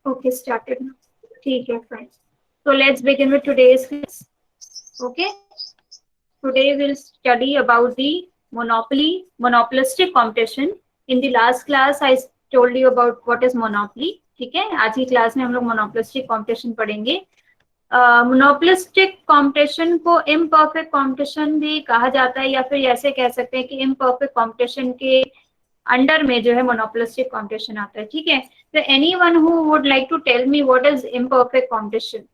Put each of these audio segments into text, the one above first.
Okay, started. ठीक है, fine. So let's begin with today's class. Okay. Today we'll study about the monopolistic competition. In the last class, I told you about what is monopoly. ठीक है, आज की class में हम लोग monopolistic competition पढ़ेंगे. मोनोपोलिस्टिक कंपटीशन को imperfect competition भी कहा जाता है, या फिर ऐसे कह सकते हैं कि इम्परफेक्ट कंपटीशन के अंडर में जो है मोनोपोलिस्टिक कंपटीशन आता है. ठीक है, तो anyone who would like to tell me what is imperfect competition?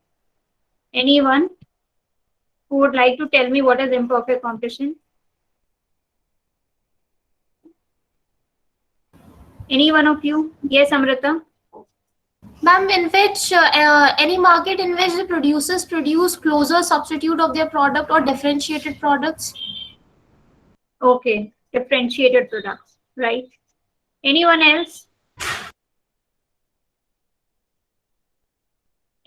Anyone who would like to tell me what is imperfect competition? Any one of you? Yes, Amrita. Ma'am, in which any market in which the producers produce closer substitute of their product or differentiated products. Okay, differentiated products, right? Anyone else?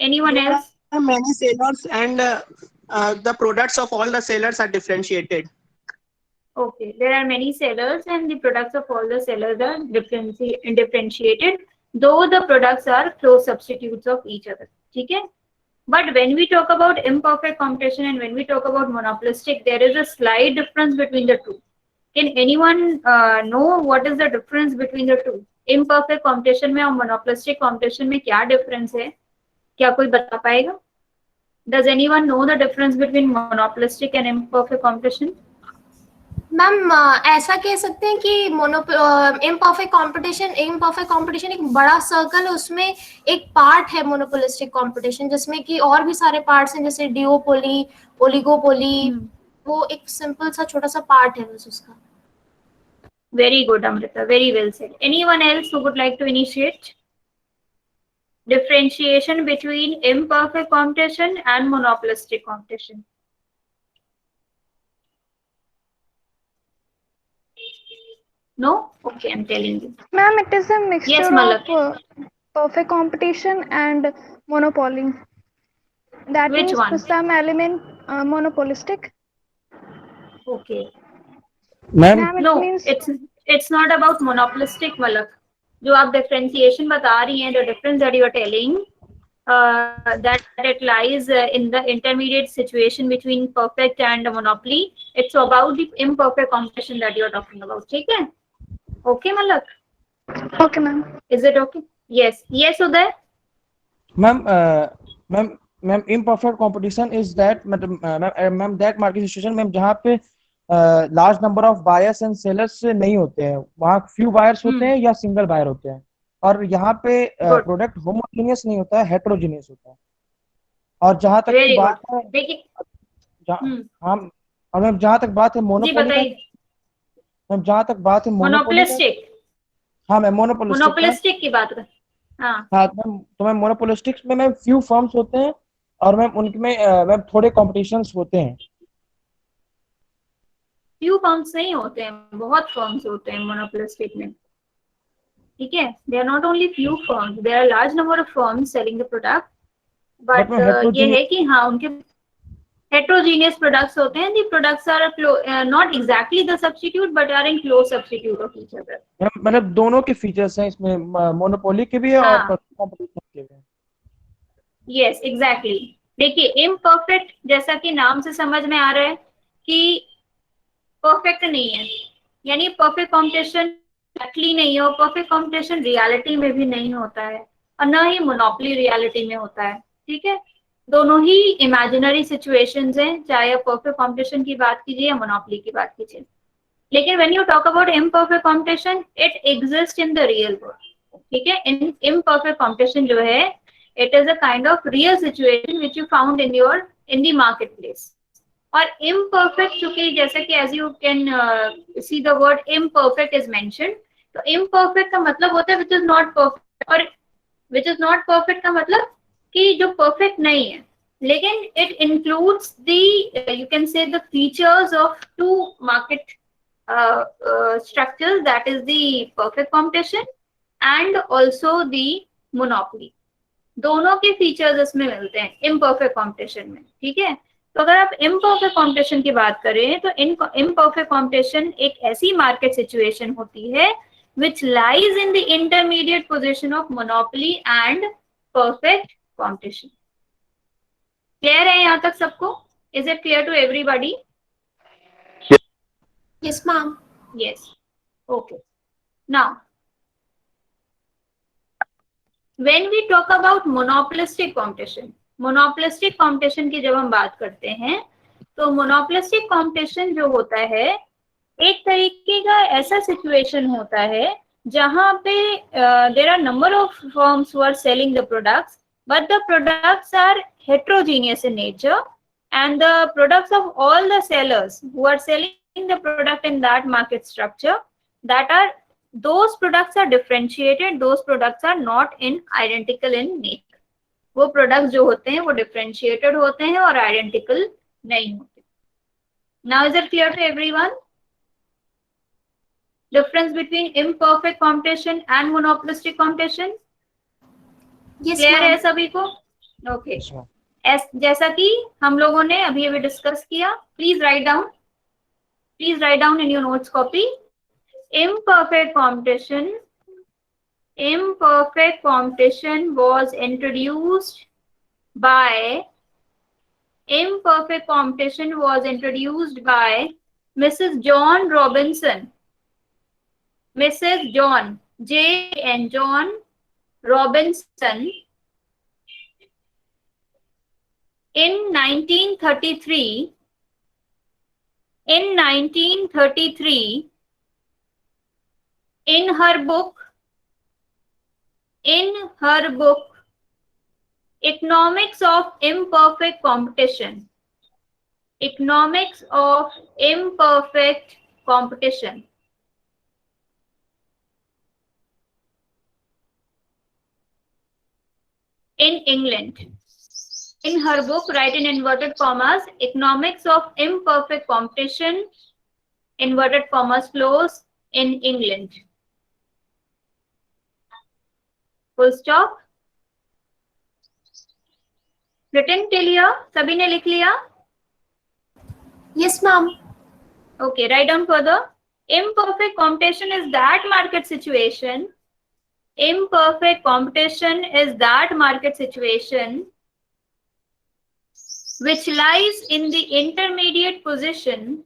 Anyone else? There are many sellers and the products of all the sellers are differentiated. Okay, there are many sellers and the products of all the sellers are differentiated, though the products are close substitutes of each other. ठीक है? But when we talk about imperfect competition and when we talk about monopolistic, there is a slight difference between the two. Can anyone know what is the difference between the two? Imperfect competition में और monopolistic competition में क्या difference है? क्या कोई बता पाएगा? Does anyone know the difference between monopolistic and imperfect competition? Ma'am, ऐसा कह सकते हैं कि इम्परफेक्ट कंपटीशन एक बड़ा सर्कल है, उसमें एक पार्ट है मोनोपोलिस्टिक कंपटीशन जिसमें कि और भी सारे पार्ट्स हैं, जैसे डिओपोली, ओलिगोपोली. वो एक सिंपल सा छोटा सा पार्ट है बस उसका. Very good, Amrita. Very well said. Anyone else who would like to initiate? Differentiation between imperfect competition and monopolistic competition. No? Okay, I'm telling you. Ma'am, it is a mixture Yes, Malak. of perfect competition and monopoly. That Which means one? some element monopolistic. Okay. Ma'am, Ma'am, it No, means it's not about monopolistic, Malak. जो आप differentiation बता रही हैं, the difference that you are telling, that it lies in the intermediate situation between perfect and monopoly. It's about the imperfect competition that you are talking about. ठीक है? Okay, Malak. okay, ma'am. Is it okay? Yes. Yes, Uday. Ma'am, imperfect competition is that, ma'am, that market situation में जहाँ पे large number of buyers and sellers नहीं होते हैं, वहाँ few buyers होते हैं या सिंगल बायर होते हैं, और यहाँ पे प्रोडक्ट होमोजेनियस नहीं होता है, हेट्रोजेनियस होता है. और जहाँ तक की बात है, हम मैम जहाँ तक बात है मोनोपोली, मैम जहाँ तक बात है मोनोपोलिस्टिक, हाँ मैम मोनोपोलिस्टिक की बात कर. हाँ मैम, तो मैम मोनोपोलिस्टिक्स में मैम फ्यू फर्म्स होते हैं और मैम उनमें मैम थोड़े कॉम्पिटिशन्स होते हैं. फ्यू फर्म्स नहीं होते हैं, बहुत फर्म्स होते हैं मोनोपोलिस्टिक में. ठीक है, they are not only few firms, there are large number of firms selling the product. But ये है कि हाँ, उनके heterogeneous products होते हैं. The products are not exactly the substitute but are in close substitute of each other. मतलब दोनों के फीचर्स हैं इसमें, मोनोपोली के भी है और कॉम्पिटिशन के भी. Yes, exactly. देखिए, imperfect जैसा कि नाम से समझ में आ रहा है कि परफेक्ट नहीं है, यानी परफेक्ट कॉम्पिटिशन एक्चुअली नहीं है, और परफेक्ट कॉम्पिटिशन रियलिटी में भी नहीं होता है, और न ही मोनोपोली रियलिटी में होता है. ठीक है, दोनों ही इमेजिनरी सिचुएशंस हैं, चाहे आप परफेक्ट कॉम्पिटिशन की बात कीजिए या मोनोपोली की बात कीजिए. लेकिन when you talk about imperfect competition, it exist in the real world. ठीक है, इम्परफेक्ट कॉम्पिटिशन जो है, it is a kind of real situation which you found in the market place. और इम्परफेक्ट, चूंकि जैसे कि as you can see the word imperfect is mentioned, तो imperfect का मतलब होता है विच इज नॉट परफेक्ट, और विच इज नॉट परफेक्ट का मतलब कि जो परफेक्ट नहीं है, लेकिन it includes the, you can say the features of two market structures, that is the perfect competition and also the monopoly. दोनों के फीचर्स इसमें मिलते हैं इम्परफेक्ट कॉम्पिटिशन में. ठीक है, तो अगर आप इम्परफेक्ट कंपटीशन की बात करें तो इम्परफेक्ट कंपटीशन एक ऐसी मार्केट सिचुएशन होती है which lies in the intermediate position of monopoly and perfect competition. Clear है यहाँ तक सबको? Is it clear to everybody? Yes, ma'am. Yes. Okay. Now, when we talk about monopolistic competition की जब हम बात करते हैं तो monopolistic competition जो होता है एक तरीके का ऐसा सिचुएशन होता है जहां पे there are number of firms who are selling the products but the products are heterogeneous in nature and the products of all the sellers who are selling the product in that market structure, that are those products are differentiated, those products are not in identical in nature. वो products जो होते हैं वो differentiated होते हैं और identical नहीं होते. Now is it clear to everyone? Difference between imperfect competition and monopolistic competition? Yes, Clear है ma'am. सभी को? Okay. Yes, ma'am. जैसा कि हम लोगों ने अभी डिस्कस किया, please write down in your notes copy. Imperfect competition was introduced by Mrs. John Robinson. Mrs. John, J.N. John Robinson in 1933. In her book Economics of Imperfect Competition. In England. In her book, write in inverted commas, Economics of Imperfect Competition, inverted commas close, in England. Full stop. Written till here? सभी ने लिख लिया? Yes, ma'am. Okay, write down further. Imperfect competition is that market situation. Imperfect competition is that market situation which lies in the intermediate position.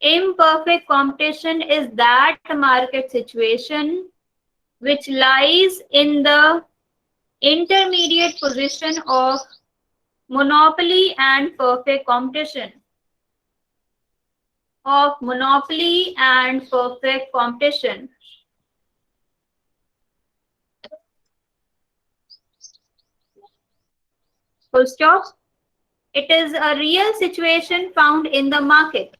Imperfect competition is that market situation which lies in the intermediate position of monopoly and perfect competition. Full stop. It is a real situation found in the market.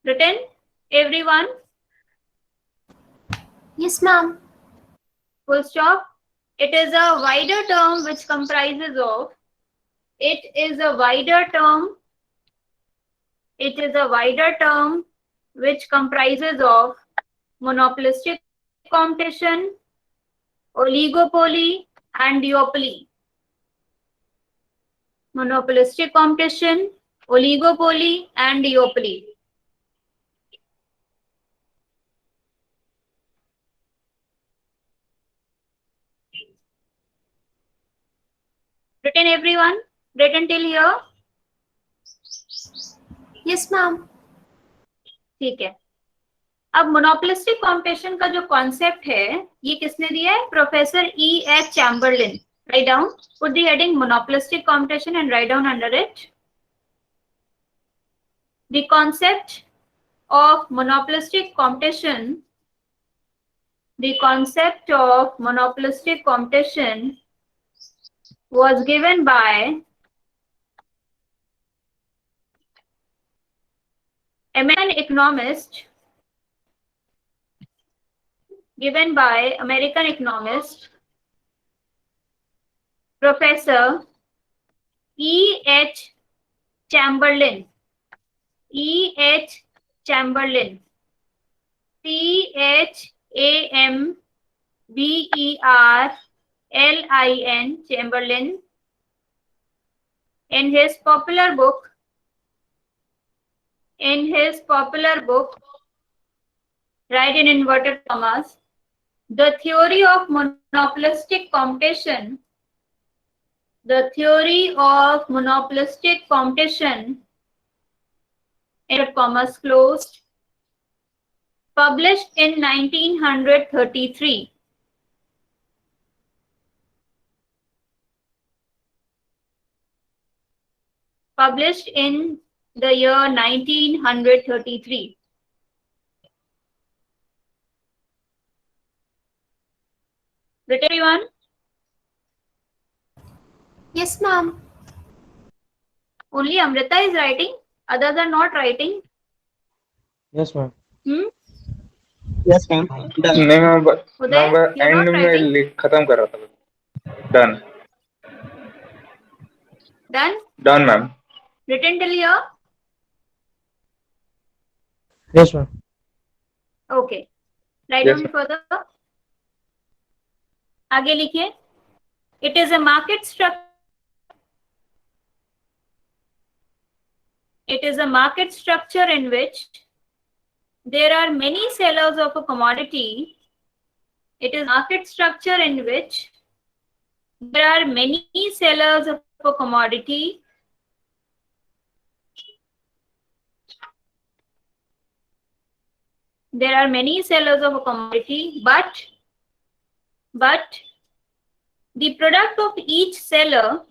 Written, everyone? Yes, ma'am. Full stop. It is a wider term which comprises of. It is a wider term which comprises of monopolistic competition, oligopoly, and duopoly. Monopolistic competition, oligopoly, and duopoly. Written, everyone? Written till here? Yes, ma'am. ठीक है. अब monopolistic competition का जो concept है ये किसने दिया है? Professor E.H. Chamberlain. Write down. Put the heading monopolistic competition and write down under it. The concept of monopolistic competition. Was given by American economist Professor E.H. Chamberlain. E.H. Chamberlain. Chamberlin. Chamberlain. In his popular book, right in inverted commas, The Theory of Monopolistic Competition, inverted commas closed, published in 1933. Published in the year 1933. Written, everyone? Yes, ma'am. Only Amrita is writing. Others are not writing. Yes, ma'am. Yes, ma'am. Done. नहीं मैं Uday, you're and not में writing. खत्म कर रहा था. Done Done. Done ma'am. Written till here. Yes, ma'am. Okay. Write Yes, down ma'am. further. आगे लिखिए. It is a market structure. It is a market structure in which there are many sellers of a commodity. It is a market structure in which there are many sellers of a commodity. There are many sellers of a commodity, but the product of each seller,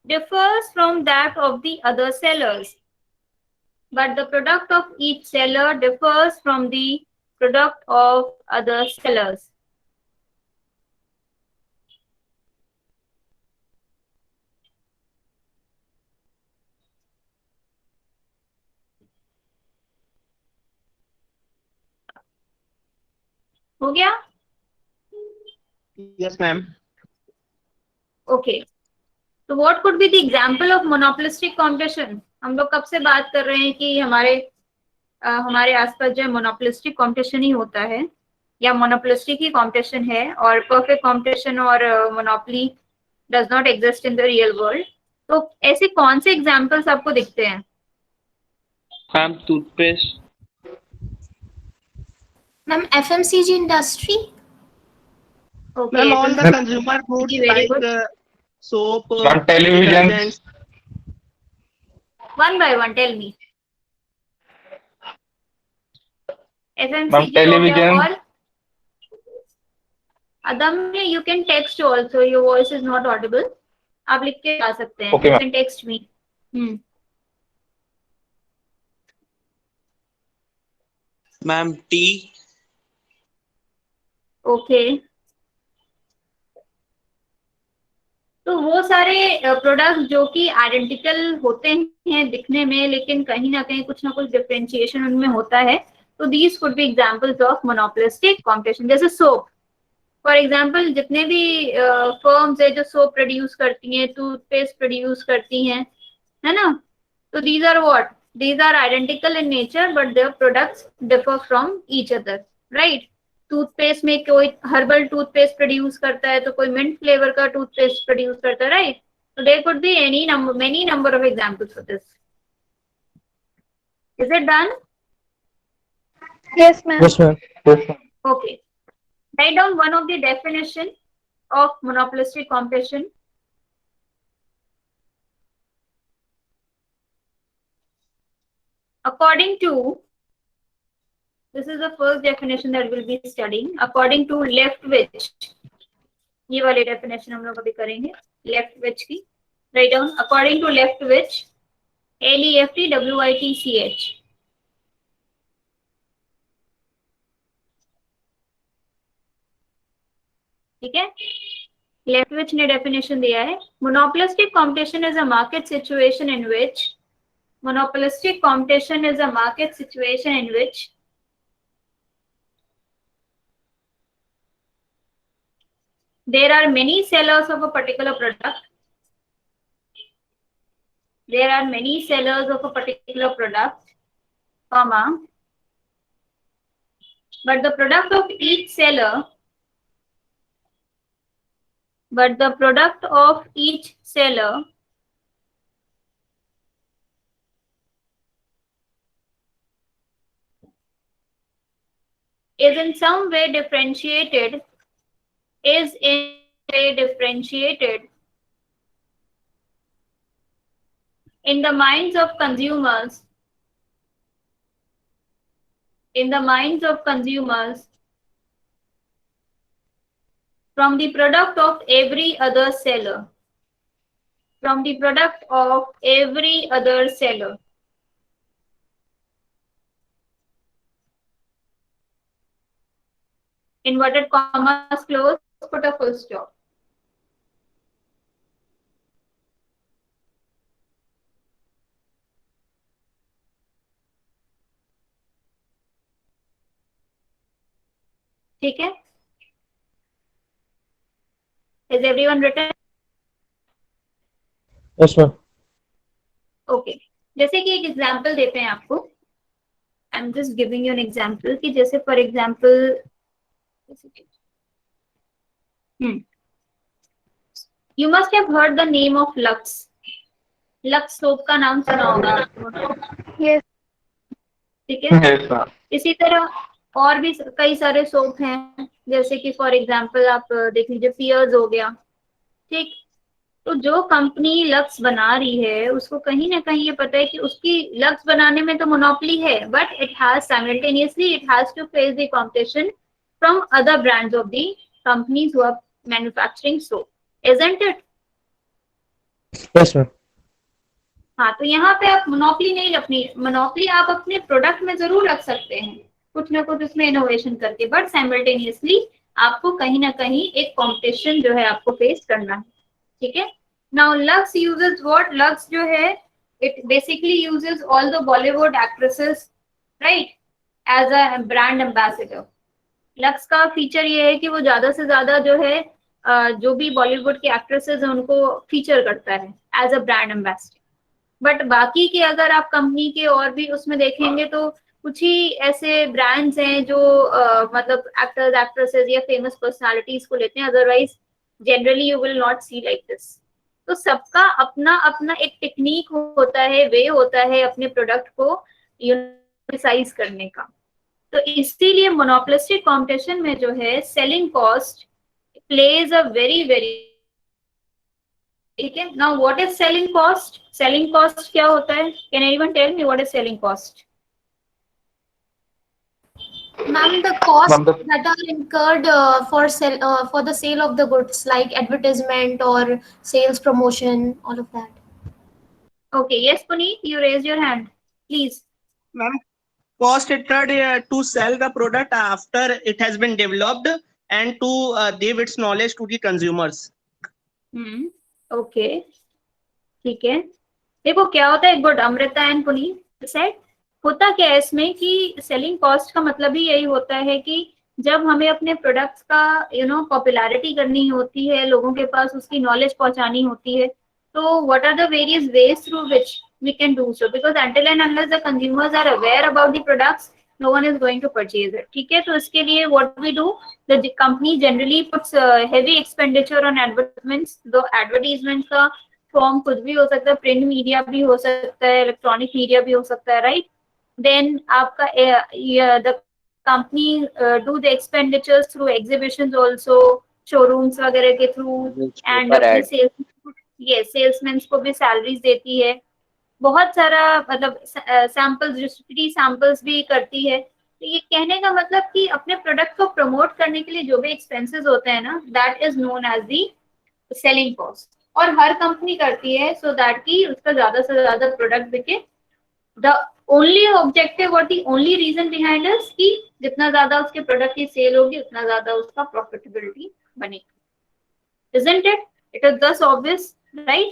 differs from that of the other sellers. But the product of each seller differs from the product of other sellers. हो गया? Yes, ma'am. Okay. तो what could be the example of monopolistic competition? हम लोग कब से बात कर रहे हैं कि हमारे आसपास जो मोनोपोलिस्टिक कंपटीशन ही होता है या मोनोपोलिस्टिक ही कंपटीशन है और परफेक्ट कंपटीशन और monopoly does not exist in the real world. तो ऐसे कौन से एग्जांपल्स आपको दिखते हैं? Ma'am toothpaste. Ma'am, FMCG industry. Okay, Ma'am, all the FMCG, consumer goods very like good. soap, Ma'am, television. detergents. One by one, tell me. FMCG Ma'am, हो गया television. और अदम्य, you can text also. Your voice is not audible. आप लिख के आ सकते हैं. Okay, You ma'am. can text me. Ma'am, tea. Okay. तो वो सारे प्रोडक्ट जो कि आइडेंटिकल होते हैं दिखने में, लेकिन कहीं ना कुछ डिफरेंशिएशन उनमें होता है. तो these could be examples of monopolistic competition. जैसे सोप फॉर एग्जांपल, जितने भी फर्म्स है जो सोप प्रोड्यूस करती हैं, टूथपेस्ट प्रोड्यूस करती हैं, है ना, तो these are what, these are identical in nature but their products differ from each other, right. Toothpaste में कोई हर्बल टूथपेस्ट प्रोड्यूस करता है तो कोई मिंट फ्लेवर का टूथपेस्ट प्रोड्यूस करता है, right. So there could be many number of examples for this. Is it done? Yes, ma'am. Yes, ma'am. Okay. Write down one of the definition of monopolistic competition. According to, this is the first definition that we'll be studying. According to Leftwich, ये वाली definition हम लोग अभी करेंगे. Leftwich की. Write down. According to Leftwich, Leftwich. ठीक है. Leftwich ने definition दिया है. Monopolistic competition is a market situation in which there are many sellers of a particular product. there are many sellers of a particular product, comma, but the product of each seller is in some way differentiated in the minds of consumers from the product of every other seller. Inverted commas close, put a full stop. ठीक है? Is everyone written? Yes, ma'am. Okay. जैसे कि एक example देते हैं आपको. I'm just giving you an example कि जैसे for example, you must have heard the name of Lux. Lux soap का नाम सुना होगा. Yes. ठीक है? Yes, ma'am. इसी तरह और भी कई सारे सोप हैं, जैसे कि फॉर एग्जांपल आप देख लीजिए पियर्स हो गया. ठीक, तो जो कंपनी लक्स बना रही है उसको कहीं ना कहीं ये पता है कि उसकी लक्स बनाने में तो मोनोपोली है, but it has simultaneously it has to face the competition from other brands of the companies who are manufacturing soap, isn't it? Yes, ma'am. हाँ, तो यहाँ पे आप मोनोपोली नहीं, अपनी मोनोपोली आप अपने प्रोडक्ट में जरूर रख सकते हैं, कुछ ना कुछ उसमें इनोवेशन करके, बट साइमल्टेनियसली आपको कहीं ना कहीं एक कंपटीशन जो है आपको फेस करना है. ठीक है? Now Lux uses what? Lux जो है it basically uses all the Bollywood actresses, right, as a brand ambassador. Lux का फीचर ये है कि वो ज्यादा से ज्यादा जो है जो भी बॉलीवुड की एक्ट्रेसेस हैं उनको फीचर करता है as a brand ambassador. But बाकी के अगर आप कंपनी के और भी उसमें देखेंगे तो कुछ ही ऐसे ब्रांड्स हैं जो मतलब एक्टर्स एक्ट्रेसेस या फेमस पर्सनालिटीज को लेते हैं, otherwise generally you will not see like this. तो सबका अपना अपना एक टेक्निक होता है, वे होता है अपने प्रोडक्ट को यूनिवर्साइज करने का. तो इसीलिए मोनोपोलिस्टिक कंपटीशन में जो है selling cost plays a very very. ठीक है? Now what is selling cost? Selling cost क्या होता है? Can anyone tell me what is selling cost? Ma'am, the costs Ma'am, that are incurred for the sale of the goods, like advertisement or sales promotion, all of that. Okay, yes, Puneet, you raised your hand, please. Ma'am, cost incurred to sell the product after it has been developed and to give its knowledge to the consumers. Okay, ठीक है. देखो क्या होता है, good Amrita and Puneet said, होता क्या है इसमें कि सेलिंग कॉस्ट का मतलब ही यही होता है कि जब हमें अपने प्रोडक्ट्स का पॉपुलैरिटी करनी होती है, लोगों के पास उसकी नॉलेज पहुंचानी होती है, तो what are the various ways through which we can do so, because until and unless the consumers are aware about the products, no one is going to purchase it. ठीक है? तो इसके लिए what we do, the company generally puts heavy expenditure on advertisements. तो advertisements का form कुछ भी हो सकता है, प्रिंट मीडिया भी हो सकता है, इलेक्ट्रॉनिक मीडिया भी हो सकता है, राइट? देन आपका the company do the expenditures through exhibitions also, showrooms वगैरह के थ्रू, एंड अपने सेल्समैन को भी सैलरीज देती है, बहुत सारा मतलब सैंपल्स, जो फ्री सैंपल्स भी करती है. तो ये कहने का मतलब कि अपने प्रोडक्ट को प्रमोट करने के लिए जो भी एक्सपेंसेस होते हैं ना, that is known as the selling cost. और हर कंपनी करती है सो दैट कि उसका ज्यादा से ज्यादा प्रोडक्ट बिके. द ओनली ऑब्जेक्टिव और the only reason behind is कि जितना ज्यादा उसके प्रोडक्ट की सेल होगी उतना ज्यादा उसका प्रॉफिटेबिलिटी बनेगी. Isn't it? It is thus obvious, right?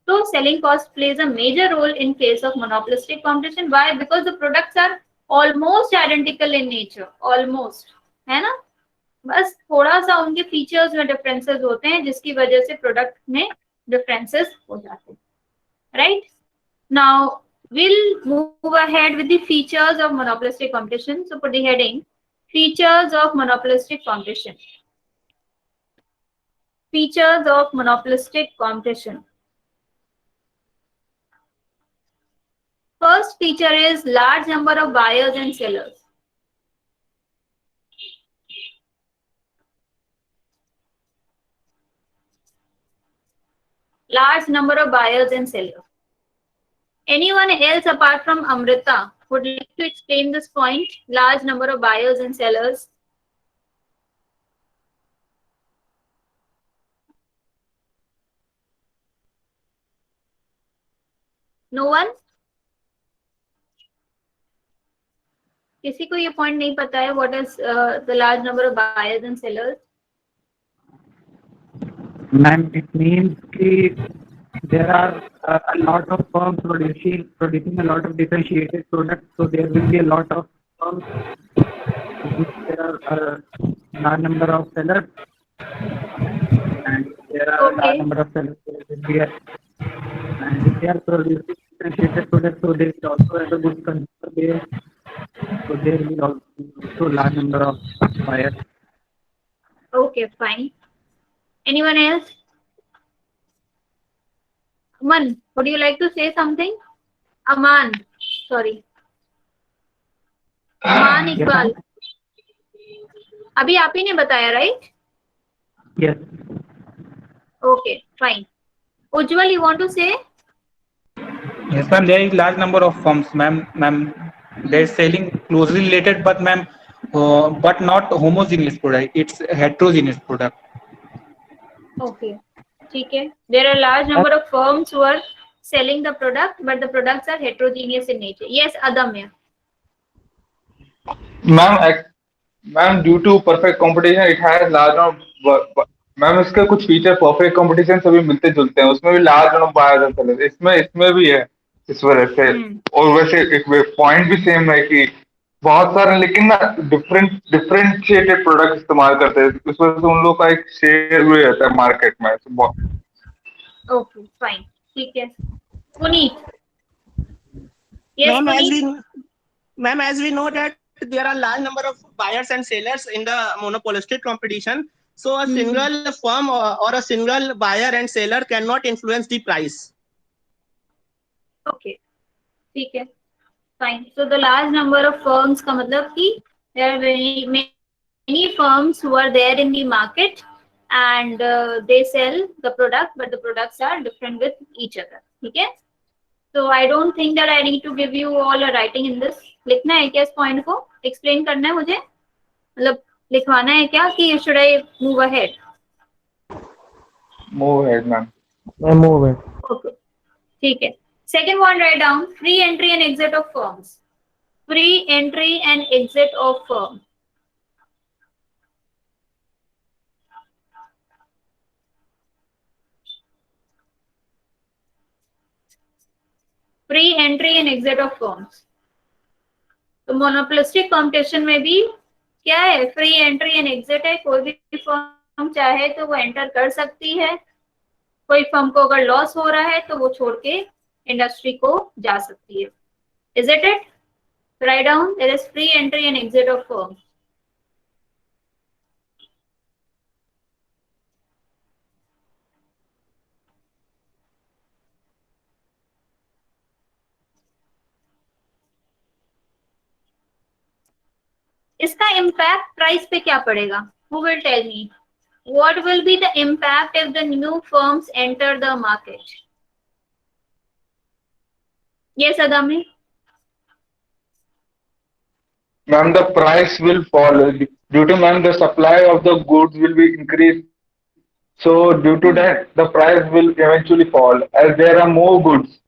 So selling cost plays a major role in case of monopolistic competition. Why? Because the products are almost identical in nature, almost, है ना? बस थोड़ा सा उनके फीचर्स में differences होते हैं जिसकी वजह से प्रोडक्ट में डिफरेंसेस हो जाते हैं, right? Now we'll move ahead with the features of monopolistic competition. So put the heading features of monopolistic competition. Features of monopolistic competition. First feature is large number of buyers and sellers. Large number of buyers and sellers. Anyone else apart from Amrita would like to explain this point? Large number of buyers and sellers. No one? किसी को ये point नहीं पता है? What is the large number of buyers and sellers? Ma'am, it means that there are a lot of firms producing a lot of differentiated products, so there will be a lot of firms. There are a large number of sellers, and there are a large number of sellers. And if they are producing differentiated products, so they will also have a good consumer base. So there will also large number of buyers. Okay, fine. Anyone else? Aman, would you like to say something? Aman, sorry. Aman Iqbal. अभी आप ही ने बताया, right? Yes. Okay, fine. Ujjwal, you want to say? Yes, ma'am. There is large number of firms, ma'am. They're selling closely related, but ma'am, but not homogeneous product. It's heterogeneous product. Okay, ठीक है. There are large number of firms who are selling the product, but the products are heterogeneous in nature. Yes, Adamya. Ma'am, due to perfect competition, it has large number. Ma'am इसके कुछ feature perfect competition से भी मिलते जुलते हैं, उसमें भी large number buyers and sellers इसमें भी है इस वजह से। और वैसे एक पॉइंट भी सेम है कि बहुत सारे लेकिन ना डिफरेंशिएटेड प्रोडक्ट इस्तेमाल करते हैं, इस वजह से उन लोग का एक शेयर भी रहता है मार्केट में। ओके फाइन, ठीक है। Puneet, ma'am, as we know that there are large number of buyers and sellers in the monopolistic competition, so a single firm or a single buyer and seller cannot influence the price. Okay, ठीक है, fine. So the large number of firms का मतलब कि there are many firms who are there in the market and they sell the product, but the products are different with each other. ठीक है? So I don't think that I need to give you all a writing in this. लिखना है क्या इस point को? Explain करना है मुझे? मतलब लिखवाना है क्या कि should I move ahead? Move ahead, ma'am. Move ahead. Okay, ठीक है. Second one, write down free entry and exit of firms. Free entry and exit of firm. Free entry and exit of firms. तो monopolistic competition में भी क्या है? Free entry and exit है। कोई भी फर्म चाहे तो वो एंटर कर सकती है, कोई फर्म को अगर लॉस हो रहा है तो वो छोड़ के इंडस्ट्री को जा सकती है। Is it? Right down there is free entry and exit of firm. इसका इम्पैक्ट प्राइस पे क्या पड़ेगा? Who will tell me? What will be the impact if the new firms enter the market? Yes, Adami. Ma'am, the price will fall due to ma'am the supply of the goods will be increased. So due to that, the price will eventually fall as there are more goods.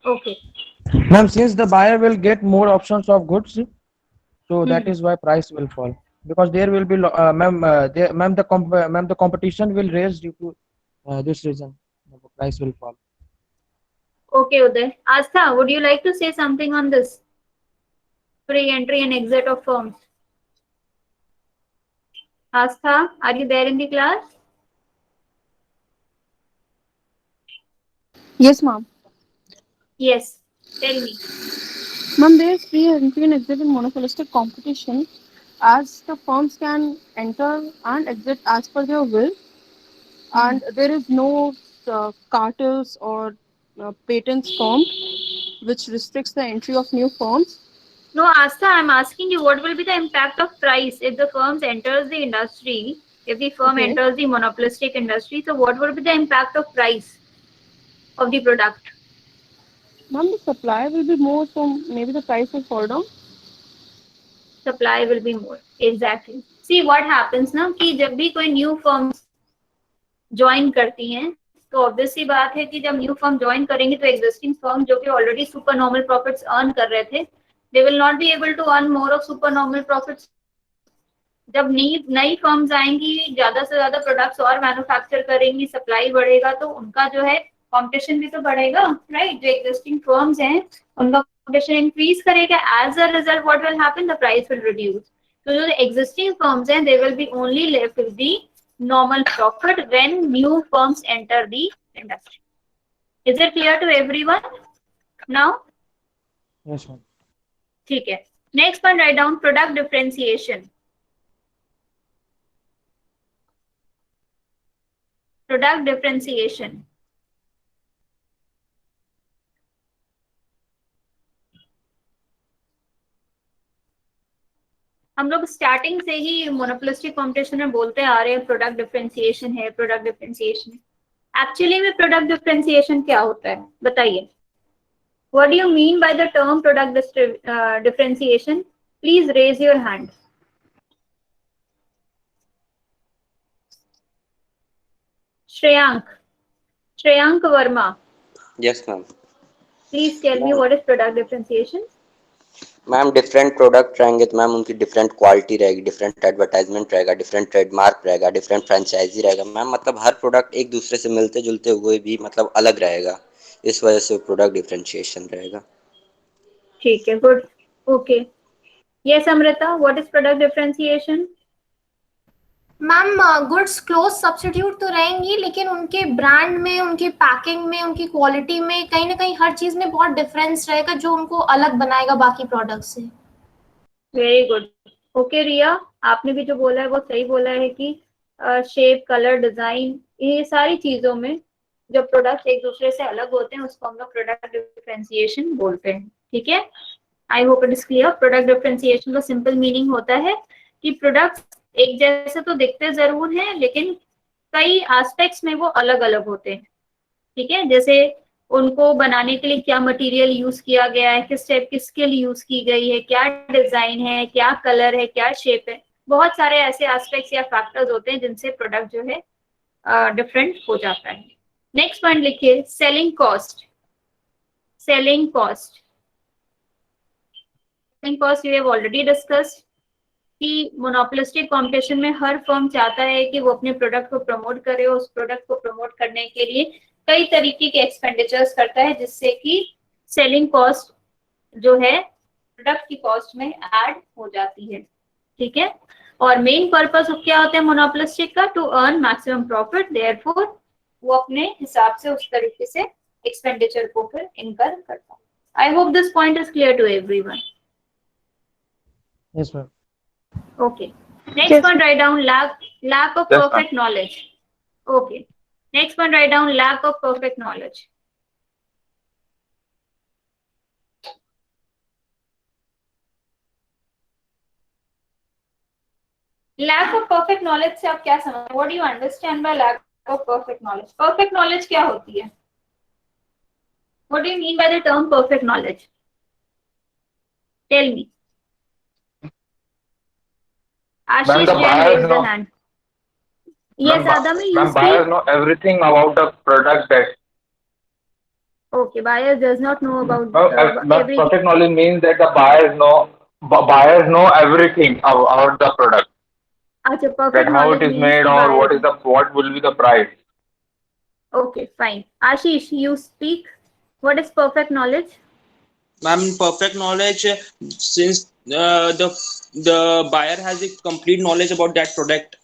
Okay. Ma'am, since the buyer will get more options of goods, so that is why price will fall, because there will be the competition will raise due to this reason. The price will fall. Okay, Uday. Astha, would you like to say something on this? Free entry and exit of firms. Astha, are you there in the class? Yes, ma'am. Yes, tell me. Ma'am, there is free entry and exit in monopolistic competition as the firms can enter and exit as per their will, and there is no cartels or patents formed which restricts the entry of new firms. No, Asta, I'm asking you, what will be the impact of price if the firms enters the industry, if the firm Okay. enters the monopolistic industry, so what will be the impact of price of the product? Ma'am, the supply will be more, so maybe the price will fall down. Supply will be more. Exactly. See what happens ना कि जब भी कोई new firms join करती हैं तो obvious सी बात है कि जब न्यू फर्म ज्वाइन करेंगे तो एग्जिस्टिंग फर्म जो कि already super normal profits earn कर रहे थे they will not be able to earn more of super normal profits. जब नई फर्म्स आएंगी, ज्यादा से ज्यादा प्रोडक्ट्स और मैन्युफैक्चर करेंगी, सप्लाई बढ़ेगा तो उनका जो है कंपटीशन भी तो बढ़ेगा, राइट? जो एग्जिस्टिंग फर्म्स हैं उनका कंपटीशन इंक्रीज करेगा, as a result what will happen, the price will reduce. तो जो एग्जिस्टिंग फर्म्स हैं they will be only left with the normal profit when new firms enter the industry. Is it clear to everyone now? Yes, ma'am. ठीक है. Next one, write down product differentiation. Product differentiation. हम लोग starting से ही monopolistic competition में बोलते आ रहे हैं प्रोडक्ट डिफरेंशिएशन है, प्रोडक्ट डिफरेंशिएशन है। एक्चुअली में प्रोडक्ट डिफरेंशिएशन क्या होता है बताइए? What do you mean by the term product differentiation? Please raise your hand. Shreyank Verma, Yes, ma'am. Please tell me what is product differentiation? Ma'am different product रहेंगे तो ma'am उनकी different quality रहेगी, different advertisement रहेगा, different trademark रहेगा, different franchisee रहेगा ma'am. मतलब हर product एक दूसरे से मिलते जुलते हुए भी मतलब अलग रहेगा, इस वजह से प्रोडक्ट डिफरेंशिएशन रहेगा। ठीक है, good, okay. Yes Amrita, what is product differentiation? Ma'am goods close substitute तो रहेंगी लेकिन उनके ब्रांड में, उनकी पैकिंग में, उनकी क्वालिटी में कहीं ना कहीं हर चीज में बहुत डिफरेंस रहेगा जो उनको अलग बनाएगा बाकी प्रोडक्ट से। वेरी गुड, ओके रिया, आपने भी जो बोला है वो सही बोला है कि शेप, कलर, डिजाइन, ये सारी चीजों में जब प्रोडक्ट एक दूसरे से अलग होते हैं उसको हम लोग प्रोडक्ट डिफरेंशिएशन बोलते हैं। ठीक है, I hope it is clear. Product differentiation का सिंपल मीनिंग होता है कि प्रोडक्ट्स एक जैसे तो दिखते जरूर हैं लेकिन कई एस्पेक्ट्स में वो अलग अलग होते हैं। ठीक है, जैसे उनको बनाने के लिए क्या मटेरियल यूज किया गया है, किस टाइप की स्किल यूज की गई है, क्या डिजाइन है, क्या कलर है, क्या शेप है, बहुत सारे ऐसे एस्पेक्ट्स या फैक्टर्स होते हैं जिनसे प्रोडक्ट जो है डिफरेंट हो जाता है। नेक्स्ट पॉइंट लिखिए, selling cost. Selling cost, selling cost you have already discussed कि मोनोपोलिस्टिक कंपटीशन में हर फर्म चाहता है कि वो अपने प्रोडक्ट को प्रमोट करे, उस प्रोडक्ट को प्रमोट करने के लिए कई तरीके के एक्सपेंडिचर्स करता है जिससे कि सेलिंग कॉस्ट जो है प्रोडक्ट की कॉस्ट में ऐड हो जाती है। ठीक है, और मेन पर्पस क्या होता है मोनोपोलिस्टिक का? To earn maximum profit, therefore वो अपने हिसाब से उस तरीके से एक्सपेंडिचर को फिर इनकर करता है। I hope this point is clear to everyone. Yes, ma'am. Okay. Next Yes. one, write down lack of Yes, perfect knowledge. Okay. Next one, write down lack of perfect knowledge. Lack of perfect knowledge से आप क्या समझ? What do you understand by lack of perfect knowledge? Perfect knowledge क्या होती है? What do you mean by the term perfect knowledge? Tell me. Ashish the Jain buyers raised the know- hand. Yes, Adam, you Ma'am, buyers speak. know everything about the product that. Okay, buyer does not know about Ma'am, everything. perfect knowledge means that the buyers know everything about the product. अच्छा, That perfect how knowledge it is means made कि or buyer- what will be the price. Okay, fine. Ashish, you speak. What is perfect knowledge? Ma'am, perfect knowledge, since the buyer has a complete knowledge about that product,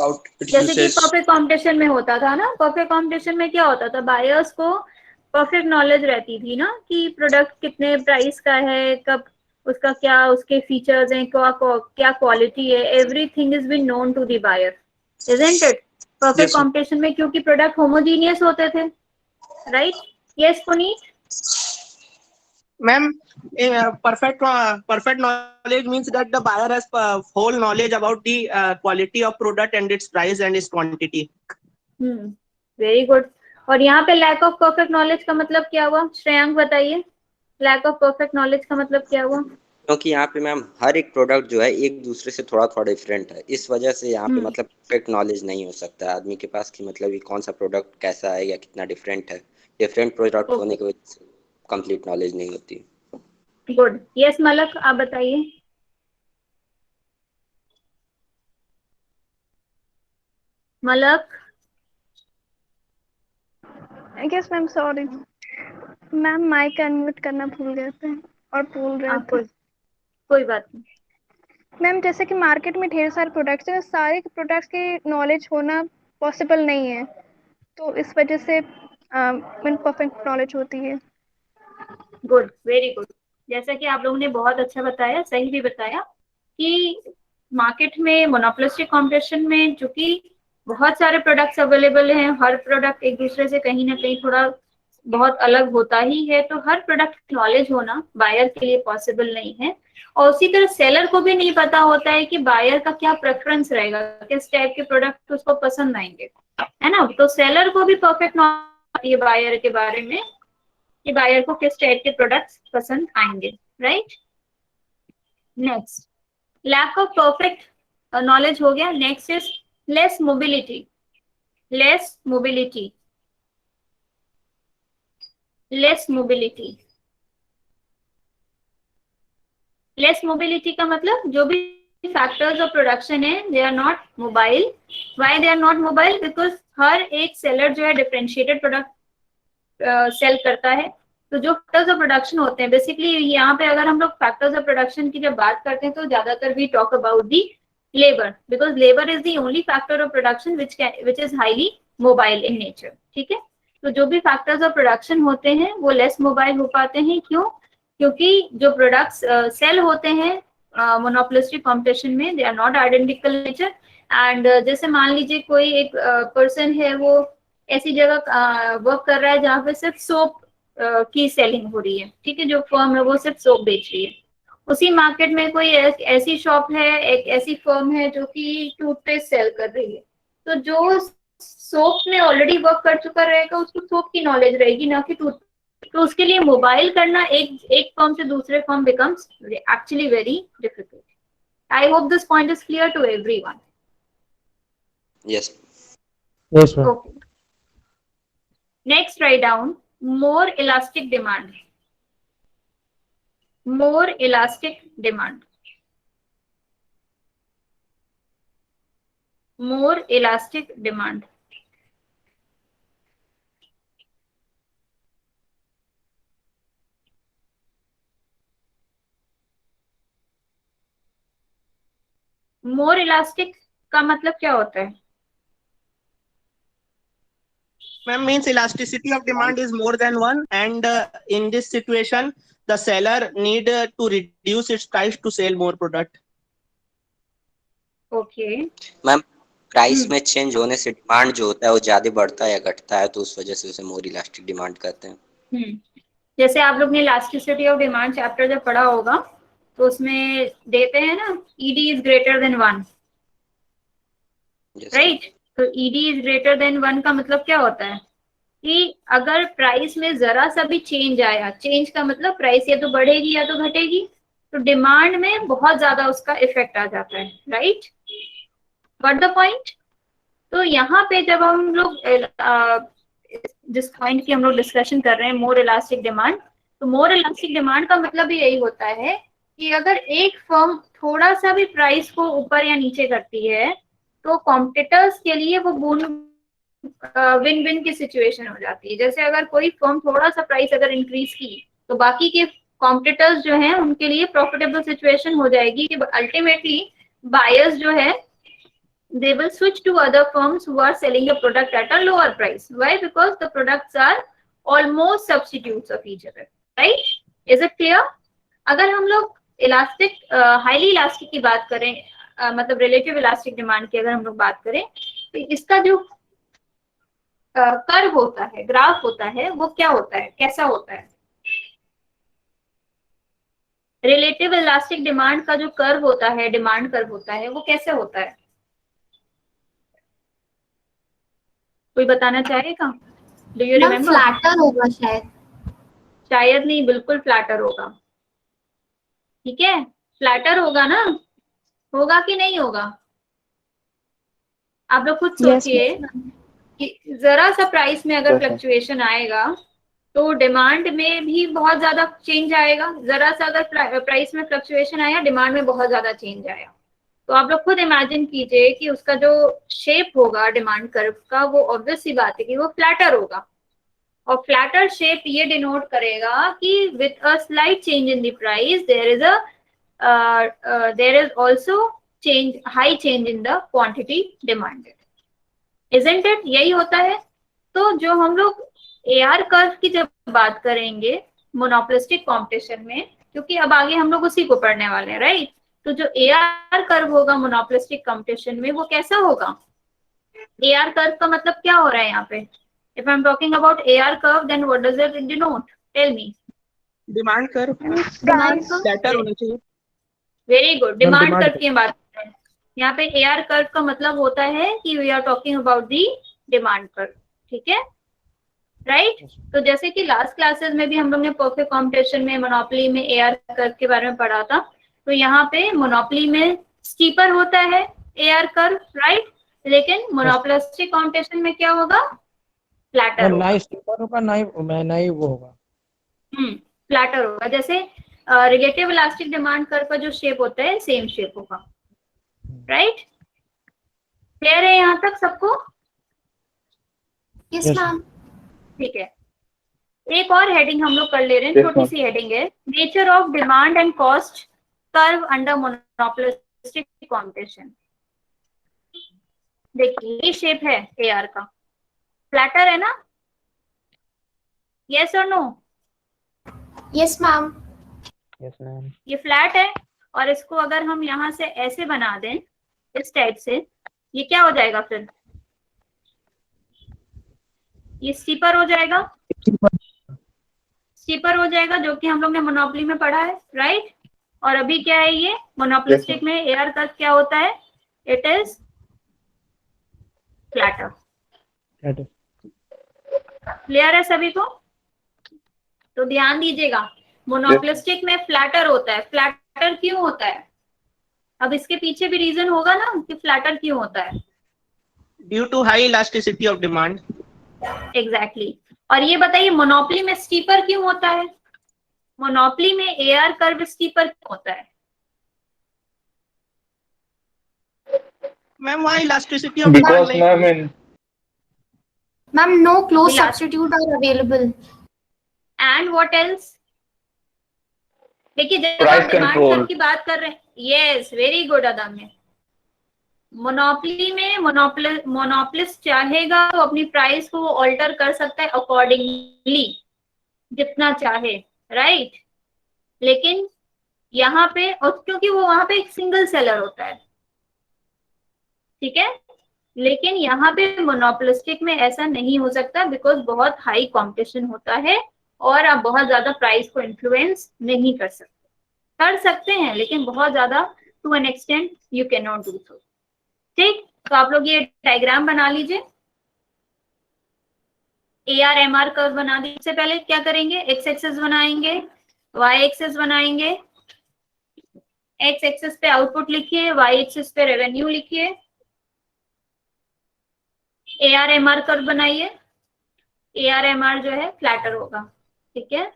About it जैसे कि uses. Perfect competition में होता था ना, perfect competition में क्या होता था, बायर्स को परफेक्ट नॉलेज रहती थी ना कि प्रोडक्ट कितने प्राइस का है, कब उसका क्या उसके फीचर्स हैं, क्या क्वालिटी है, everything is been known to the buyer, isn't it? Perfect Yes, ma'am. Competition में क्योंकि प्रोडक्ट होमोजीनियस होते थे, right? Yes Puneet? Ma'am, perfect knowledge means that the buyer has whole knowledge about the quality of product and its price and its quantity. Very good. और यहाँ पे lack of perfect knowledge का मतलब क्या हुआ, श्रेयांक बताइए, लैक ऑफ परफेक्ट नॉलेज का मतलब क्या हुआ? क्योंकि यहाँ पे मैम हर एक प्रोडक्ट जो है एक दूसरे से थोड़ा थोड़ा डिफरेंट है, इस वजह से यहाँ पे मतलब परफेक्ट नॉलेज नहीं हो सकता है आदमी के पास कि मतलब ये कौन सा प्रोडक्ट कैसा है या कितना डिफरेंट है। डिफरेंट प्रोडक्ट होने की वजह से कंप्लीट नॉलेज नहीं होती। गुड। यस मलक, आप बताइए। Malak. Yes ma'am, sorry ma'am, mic unmute करना भूल गए थे और बोल रहे थे। कोई बात नहीं मैम, जैसे कि मार्केट में ढेर सारे प्रोडक्ट्स हैं, सारे प्रोडक्ट्स की नॉलेज होना पॉसिबल नहीं है, तो इस वजह से परफेक्ट नॉलेज होती है। Good, very good. जैसा कि आप लोगों ने बहुत अच्छा बताया, सही भी बताया कि मार्केट में मोनोपोलिस्टिक कॉम्पिटिशन में चूंकि बहुत सारे प्रोडक्ट्स अवेलेबल हैं, हर प्रोडक्ट एक दूसरे से कहीं ना कहीं थोड़ा बहुत अलग होता ही है, तो हर प्रोडक्ट नॉलेज होना बायर के लिए पॉसिबल नहीं है। और उसी तरह सेलर को भी नहीं पता होता है कि बायर का क्या प्रेफरेंस रहेगा, किस टाइप के प्रोडक्ट उसको पसंद आएंगे, है ना? तो सेलर को भी परफेक्ट नॉलेज है बायर के बारे में कि बायर को किस टाइप के प्रोडक्ट्स पसंद आएंगे, right? Next, lack of perfect knowledge हो गया। Next is less mobility. Less mobility, less mobility. Less mobility का मतलब जो भी फैक्टर्स ऑफ प्रोडक्शन है, they are not mobile. Why they are not mobile? Because हर एक सेलर जो है डिफरेंशिएटेड प्रोडक्ट सेल करता है। तो जो फैक्टर्स ऑफ प्रोडक्शन होते हैं, बेसिकली यहाँ पे अगर हम लोग फैक्टर्स ऑफ प्रोडक्शन की जब बात करते हैं तो ज्यादातर we talk about the labour, because labour is the only factor of production which is highly mobile in nature. ठीक है, तो जो भी फैक्टर्स ऑफ प्रोडक्शन होते हैं वो लेस मोबाइल हो पाते हैं। क्यों? क्योंकि जो प्रोडक्ट्स सेल होते हैं मोनोपोलिस्टिक कॉम्पिटिशन में, they are not identical nature. And जैसे मान लीजिए कोई एक पर्सन है, वो ऐसी जगह वर्क कर रहा है जहाँ पे सिर्फ सोप की सेलिंग हो रही है, ठीक है, जो फर्म है वो सिर्फ सोप बेच रही है। उसी मार्केट में कोई ऐसी शॉप है, एक ऐसी फर्म है जो कि टूथपेस्ट सेल कर रही है, तो जो सोप में ऑलरेडी वर्क कर चुका रहेगा उसको सोप की नॉलेज रहेगी, ना कि टूथ। तो उसके लिए मोबाइल करना एक फर्म से दूसरे firm becomes actually very difficult. I hope this point is clear to everyone. Yes yes ma'am. Okay, next right down more elastic demand. More elastic demand. More elastic demand. More elastic का मतलब क्या होता है? Ma'am, means elasticity of demand is more than one, and in this situation the seller need to reduce its price to sell more product. Okay. Ma'am, price में change होने से demand जो होता है वो ज्यादा बढ़ता है या घटता है, तो उस वजह से उसे मोर इलास्टिक डिमांड कहते हैं। जैसे आप लोग ने इलास्टिसिटी ऑफ डिमांड चैप्टर जब पढ़ा होगा तो उसमें देते हैं ना, ED is greater than 1, right? तो ED इज ग्रेटर देन 1 का मतलब क्या होता है कि अगर प्राइस में जरा सा भी चेंज आया, चेंज का मतलब प्राइस या तो बढ़ेगी या तो घटेगी, तो डिमांड में बहुत ज्यादा उसका इफेक्ट आ जाता है, राइट? What the point? तो यहाँ पे जब हम लोग जिस पॉइंट की हम लोग डिस्कशन कर रहे हैं, मोर इलास्टिक डिमांड, तो मोर इलास्टिक डिमांड का मतलब भी यही होता है कि अगर एक फर्म थोड़ा सा भी प्राइस को ऊपर या नीचे करती है तो कॉम्पिटिटर्स के लिए वो विन विन की सिचुएशन हो जाती है। जैसे अगर कोई फर्म थोड़ा सा प्राइस अगर इंक्रीज की तो बाकी के कॉम्पिटिटर्स जो हैं उनके लिए प्रॉफिटेबल सिचुएशन हो जाएगी कि अल्टीमेटली बायर्स जो है they will switch to other firms who are selling the product at a lower price. Why? Because the products are almost substitutes of each other. Right? Is it clear? अगर हम लोग elastic highly elastic की बात करें, मतलब relative elastic demand की अगर हम लोग बात करें, तो इसका जो कर्व होता है, ग्राफ होता है, वो क्या होता है, कैसा होता है? रिलेटिव इलास्टिक डिमांड का जो कर्व होता है, डिमांड कर्व होता है, वो कैसे होता है? कोई बताना चाहेगा? Do you remember? फ्लैटर होगा शायद। शायद नहीं, बिल्कुल फ्लैटर होगा। ठीक है, फ्लैटर होगा ना? होगा कि नहीं होगा? आप लोग खुद सोचिए कि जरा सा प्राइस में अगर फ्लक्चुएशन आएगा तो डिमांड में भी बहुत ज्यादा चेंज आएगा। जरा सा अगर प्राइस में फ्लक्चुएशन आया, डिमांड में बहुत ज्यादा चेंज आया। तो आप लोग खुद इमेजिन कीजिए कि उसका जो शेप होगा डिमांड कर्व का, वो ऑब्वियस सी बात है कि वो फ्लैटर होगा। और फ्लैटर शेप ये डिनोट करेगा कि with a slight change in the price there is also change, high change in the quantity demanded. Isn't it? यही होता है। तो जो हम लोग एआर कर्व की जब बात करेंगे मोनोपोलिस्टिक कंपटीशन में, क्योंकि अब आगे हम लोग उसी को पढ़ने वाले हैं, राइट? तो जो एआर कर्व होगा मोनोपोलिस्टिक कंपटीशन में, वो कैसा होगा? एआर कर्व का मतलब क्या हो रहा है यहाँ पे? If I'm talking about AR curve, then what does it denote? Tell me. Demand curve demand curve flatter होना चाहिए। Very good. डिमांड कर्व की बात कर रहे हैं। यहाँ पे AR कर्व का मतलब होता है कि we are talking about the demand curve. ठीक है, राइट? तो जैसे कि लास्ट क्लासेस में भी हम लोग ने परफेक्ट कॉम्पिटिशन में, मोनोपोली में AR कर्व के बारे में पढ़ा था। तो यहाँ पे मोनोपोली में स्टीपर होता है AR कर्व, राइट? लेकिन मोनोपोलिस्टिक कॉम्पिटिशन में क्या होगा? फ्लैटर होगा। ना स्टीपर होगा, ना ही वो होगा। फ्लैटर होगा। जैसे रिलेटिव इलास्टिक डिमांड कर्व का जो शेप होता है, सेम शेप होगा, राइट? क्लियर है यहाँ तक सबको? Yes ma'am. ठीक है, एक और हेडिंग हम लोग कर ले रहे हैं, छोटी सी हेडिंग है, nature of demand and cost curve under monopolistic competition. देखिए ये शेप है एआर का, फ्लैटर है ना? यस और no? Yes ma'am. Yes ma'am. ये फ्लैट है और इसको अगर हम यहाँ से ऐसे बना दें, इस टाइप से, ये क्या हो जाएगा फिर? ये स्टीपर हो जाएगा। स्टीपर हो जाएगा, जो कि हम लोग ने मोनोपोली में पढ़ा है, राइट? और अभी क्या है, ये मोनोपोलिस्टिक में एआर कर्व क्या होता है? It is flatter. क्लियर है सभी को? तो ध्यान दीजिएगा, मोनोपोलिस्टिक में फ्लैटर होता है। फ्लैटर क्यों होता है? अब इसके पीछे भी रीजन होगा ना कि फ्लैटर क्यों होता है। Due to high elasticity of demand. Exactly. और ये बताइए मोनोपोली में स्टीपर क्यों होता है? मोनोपोली में एआर कर्व स्टीपर क्यों होता है? मैम वहाँ इलास्टिसिटी ऑफ Because डिमांड नहीं। Ma'am no close substitute are available. And what else? देखिए जब Price आप डिमांड control. कर्व की बात कर रहे हैं, यस वेरी गुड अदम्य। मोनोपोली में मोनोपोलिस्ट चाहेगा तो अपनी प्राइस को ऑल्टर कर सकता है अकॉर्डिंगली, जितना चाहे, राइट? लेकिन यहाँ पे, और क्योंकि वो वहां पे एक सिंगल सेलर होता है, ठीक है? लेकिन यहाँ पे मोनोपोलिस्टिक में ऐसा नहीं हो सकता, बिकॉज बहुत हाई कंपटीशन होता है और आप बहुत ज्यादा प्राइस को इन्फ्लुएंस नहीं कर सकते। कर सकते हैं लेकिन बहुत ज्यादा, to an extent you can not do so. ठीक, तो आप लोग ये डायग्राम बना लीजिए, AR MR कर्व बना दीजिए। सबसे पहले क्या करेंगे, एक्स एक्सेस बनाएंगे, वाई एक्सेस बनाएंगे। एक्स एक्सेस पे आउटपुट लिखिए, वाई एक्सेस पे रेवेन्यू लिखिए। AR MR कर्व बनाइए। AR MR जो है फ्लैटर होगा, ठीक है?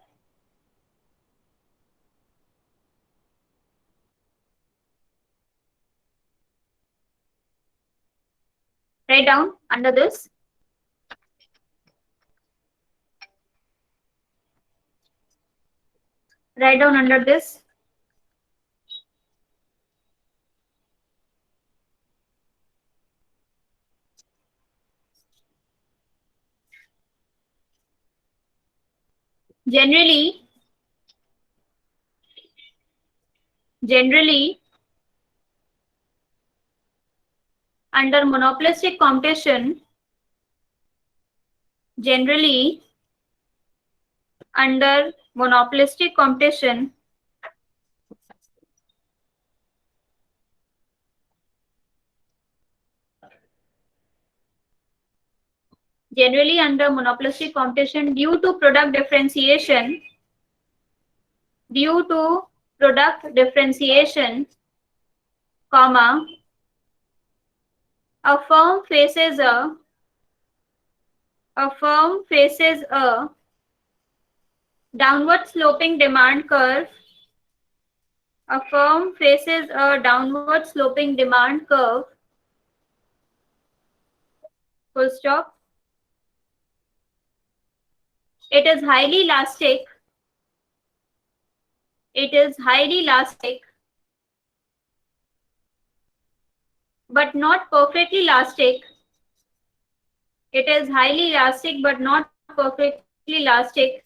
Write down under this. Write down under this. generally under monopolistic competition, generally under monopolistic competition, generally under monopolistic competition due to product differentiation, comma, a firm faces a downward sloping demand curve, a firm faces a downward sloping demand curve, full stop. It is highly elastic. It is highly elastic, but not perfectly elastic. It is highly elastic, but not perfectly elastic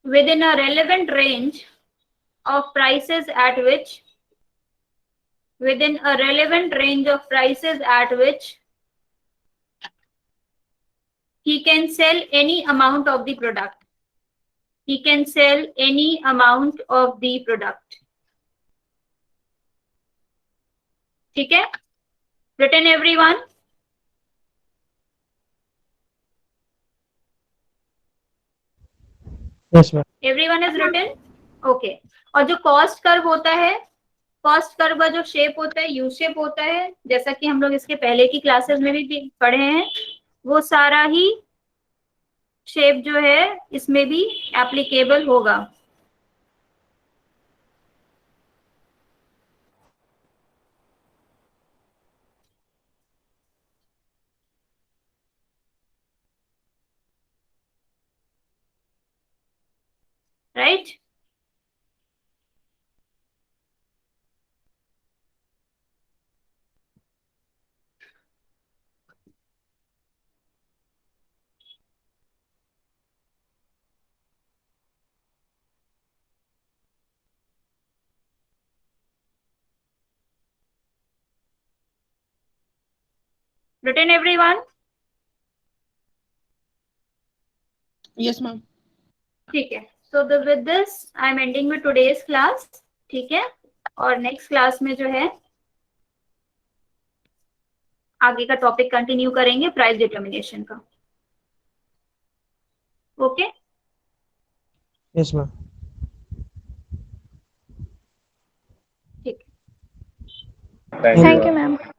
within a relevant range of prices at which he can sell any amount of the product. He can sell any amount of the product. ठीक है? Written everyone? Yes, ma'am. Everyone is written? Okay. और जो cost curve होता है, cost curve का जो shape होता है यू शेप होता है, जैसा कि हम लोग इसके पहले की क्लासेस में भी पढ़े हैं, वो सारा ही शेप जो है इसमें भी एप्लीकेबल होगा. Right? Written everyone? Yes, ma'am. ठीक है. So with this I am ending with today's class. ठीक है. और नेक्स्ट क्लास में जो है आगे का टॉपिक कंटिन्यू करेंगे प्राइस डिटर्मिनेशन का. ओके? Yes, ma'am. ठीक. Thank you. Thank you, ma'am.